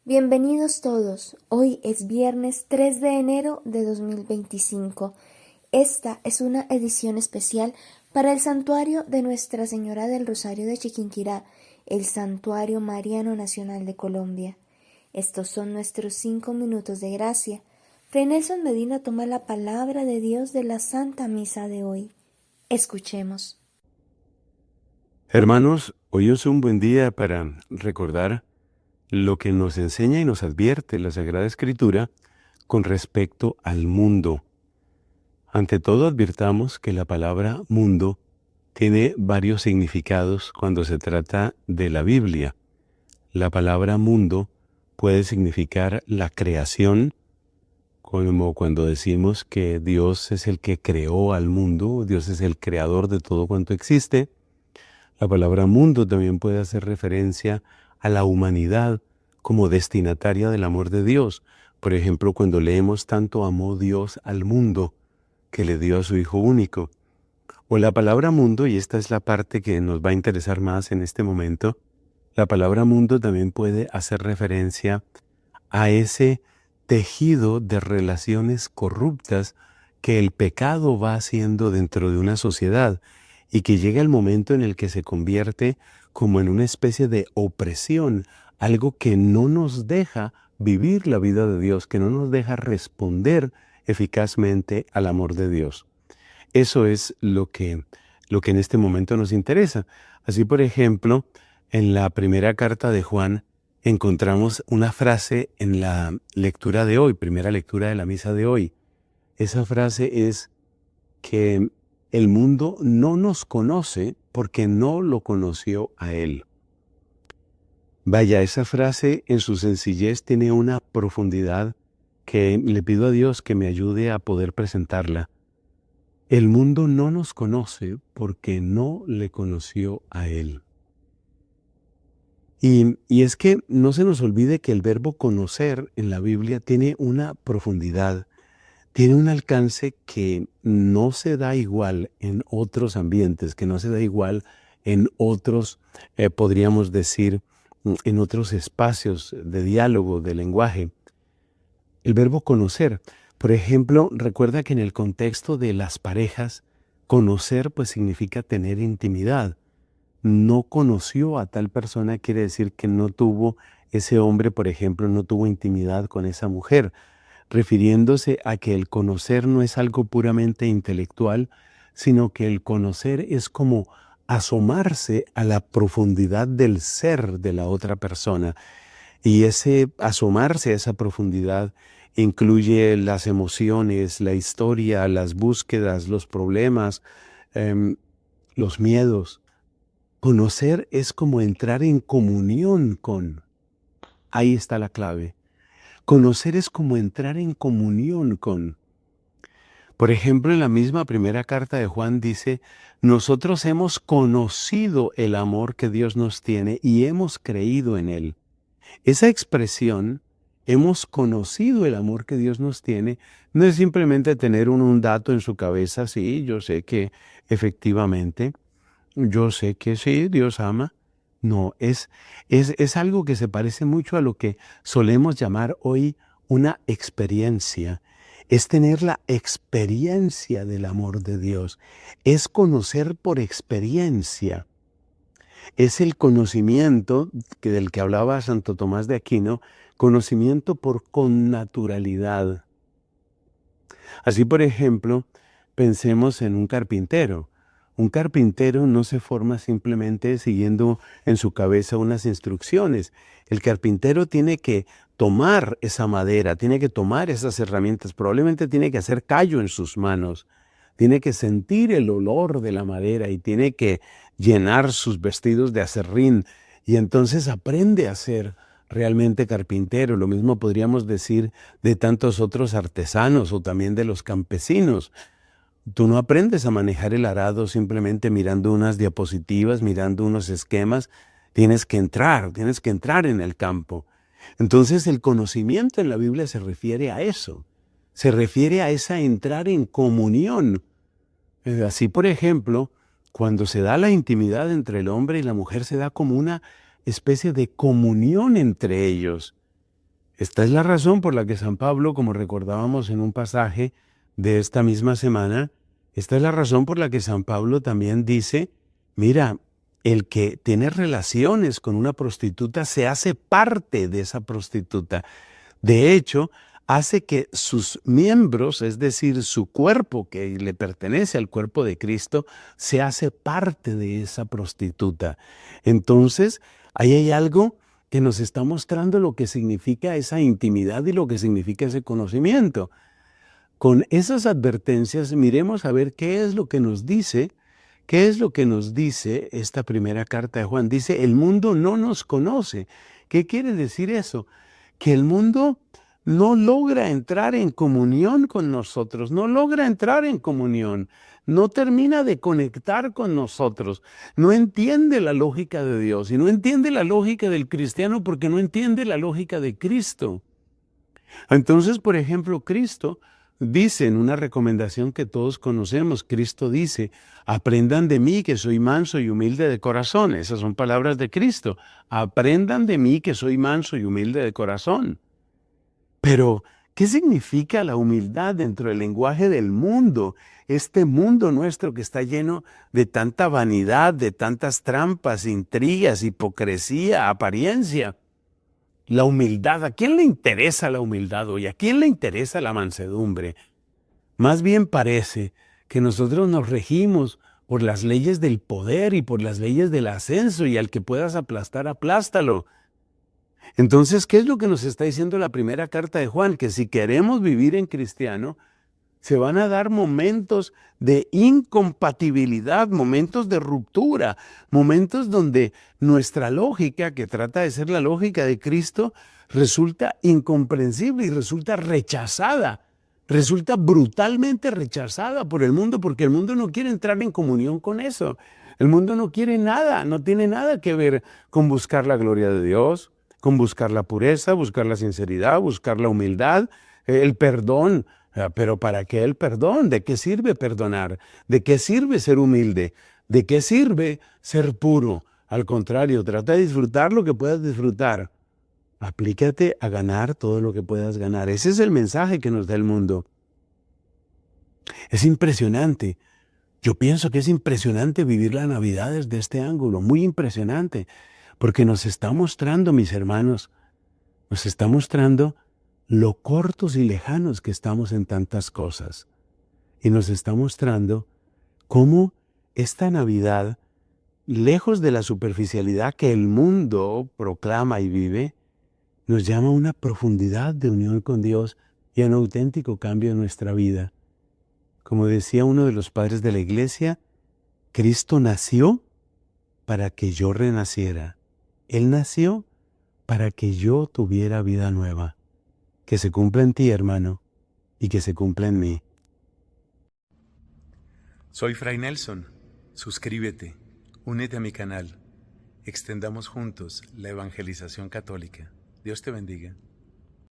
Bienvenidos todos. Hoy es viernes 3 de enero de 2025. Esta es una edición especial para el santuario de Nuestra Señora del Rosario de Chiquinquirá, el Santuario Mariano Nacional de Colombia. Estos son nuestros 5 minutos de gracia. Fray Nelson Medina toma la palabra de Dios de la Santa Misa de hoy. Escuchemos. Hermanos, hoy es un buen día para recordar lo que nos enseña y nos advierte la Sagrada Escritura con respecto al mundo. Ante todo, advirtamos que la palabra mundo tiene varios significados cuando se trata de la Biblia. La palabra mundo puede significar la creación, como cuando decimos que Dios es el que creó al mundo, Dios es el creador de todo cuanto existe. La palabra mundo también puede hacer referencia a la humanidad como destinataria del amor de Dios. Por ejemplo, cuando leemos tanto amó Dios al mundo que le dio a su Hijo único. O la palabra mundo, y esta es la parte que nos va a interesar más en este momento, la palabra mundo también puede hacer referencia a ese tejido de relaciones corruptas que el pecado va haciendo dentro de una sociedad y que llega el momento en el que se convierte como en una especie de opresión, algo que no nos deja vivir la vida de Dios, que no nos deja responder eficazmente al amor de Dios. Eso es lo que en este momento nos interesa. Así, por ejemplo, en la primera carta de Juan encontramos una frase en la lectura de hoy, primera lectura de la misa de hoy. Esa frase es que el mundo no nos conoce porque no lo conoció a Él. Vaya, esa frase en su sencillez tiene una profundidad que le pido a Dios que me ayude a poder presentarla. El mundo no nos conoce porque no le conoció a Él. Y es que no se nos olvide que el verbo conocer en la Biblia tiene una profundidad, tiene un alcance que no se da igual en otros ambientes, que no se da igual en otros, podríamos decir, en otros espacios de diálogo, de lenguaje. El verbo conocer, por ejemplo, recuerda que en el contexto de las parejas, conocer pues significa tener intimidad. No conoció a tal persona quiere decir que no tuvo, ese hombre, por ejemplo, no tuvo intimidad con esa mujer, refiriéndose a que el conocer no es algo puramente intelectual, sino que el conocer es como asomarse a la profundidad del ser de la otra persona. Y ese asomarse a esa profundidad incluye las emociones, la historia, las búsquedas, los problemas, los miedos. Conocer es como entrar en comunión con. Ahí está la clave. Conocer es como entrar en comunión con. Por ejemplo, en la misma primera carta de Juan dice, nosotros hemos conocido el amor que Dios nos tiene y hemos creído en Él. Esa expresión, hemos conocido el amor que Dios nos tiene, no es simplemente tener un dato en su cabeza, sí, yo sé que efectivamente, yo sé que sí, Dios ama. No, es algo que se parece mucho a lo que solemos llamar hoy una experiencia. Es tener la experiencia del amor de Dios. Es conocer por experiencia. Es el conocimiento del que hablaba Santo Tomás de Aquino, conocimiento por connaturalidad. Así, por ejemplo, pensemos en un carpintero. Un carpintero no se forma simplemente siguiendo en su cabeza unas instrucciones. El carpintero tiene que tomar esa madera, tiene que tomar esas herramientas, probablemente tiene que hacer callo en sus manos, tiene que sentir el olor de la madera y tiene que llenar sus vestidos de aserrín y entonces aprende a ser realmente carpintero. Lo mismo podríamos decir de tantos otros artesanos o también de los campesinos. Tú no aprendes a manejar el arado simplemente mirando unas diapositivas, mirando unos esquemas. Tienes que entrar en el campo. Entonces el conocimiento en la Biblia se refiere a eso. Se refiere a esa entrar en comunión. Así, por ejemplo, cuando se da la intimidad entre el hombre y la mujer, se da como una especie de comunión entre ellos. Esta es la razón por la que San Pablo, como recordábamos en un pasaje de esta misma semana, esta es la razón por la que San Pablo también dice, mira, el que tiene relaciones con una prostituta se hace parte de esa prostituta. De hecho, hace que sus miembros, es decir, su cuerpo que le pertenece al cuerpo de Cristo, se hace parte de esa prostituta. Entonces, ahí hay algo que nos está mostrando lo que significa esa intimidad y lo que significa ese conocimiento. Con esas advertencias, miremos a ver qué es lo que nos dice. ¿Qué es lo que nos dice esta primera carta de Juan? Dice, el mundo no nos conoce. ¿Qué quiere decir eso? Que el mundo no logra entrar en comunión con nosotros, no logra entrar en comunión, no termina de conectar con nosotros, no entiende la lógica de Dios y no entiende la lógica del cristiano porque no entiende la lógica de Cristo. Entonces, por ejemplo, Cristo dice en una recomendación que todos conocemos, Cristo dice, aprendan de mí que soy manso y humilde de corazón. Esas son palabras de Cristo. Aprendan de mí que soy manso y humilde de corazón. Pero, ¿qué significa la humildad dentro del lenguaje del mundo? Este mundo nuestro que está lleno de tanta vanidad, de tantas trampas, intrigas, hipocresía, apariencia. La humildad, ¿a quién le interesa la humildad hoy? ¿A quién le interesa la mansedumbre? Más bien parece que nosotros nos regimos por las leyes del poder y por las leyes del ascenso y al que puedas aplastar, aplástalo. Entonces, ¿qué es lo que nos está diciendo la primera carta de Juan? Que si queremos vivir en cristiano, se van a dar momentos de incompatibilidad, momentos de ruptura, momentos donde nuestra lógica, que trata de ser la lógica de Cristo, resulta incomprensible y resulta rechazada, resulta brutalmente rechazada por el mundo, porque el mundo no quiere entrar en comunión con eso. El mundo no quiere nada, no tiene nada que ver con buscar la gloria de Dios, con buscar la pureza, buscar la sinceridad, buscar la humildad, el perdón. Pero ¿para qué el perdón? ¿De qué sirve perdonar? ¿De qué sirve ser humilde? ¿De qué sirve ser puro? Al contrario, trata de disfrutar lo que puedas disfrutar. Aplícate a ganar todo lo que puedas ganar. Ese es el mensaje que nos da el mundo. Es impresionante. Yo pienso que es impresionante vivir la Navidad desde este ángulo, muy impresionante, porque nos está mostrando, mis hermanos, nos está mostrando lo cortos y lejanos que estamos en tantas cosas. Y nos está mostrando cómo esta Navidad, lejos de la superficialidad que el mundo proclama y vive, nos llama a una profundidad de unión con Dios y a un auténtico cambio en nuestra vida. Como decía uno de los padres de la Iglesia, Cristo nació para que yo renaciera. Él nació para que yo tuviera vida nueva. Que se cumpla en ti, hermano, y que se cumpla en mí. Soy Fray Nelson. Suscríbete, únete a mi canal. Extendamos juntos la evangelización católica. Dios te bendiga.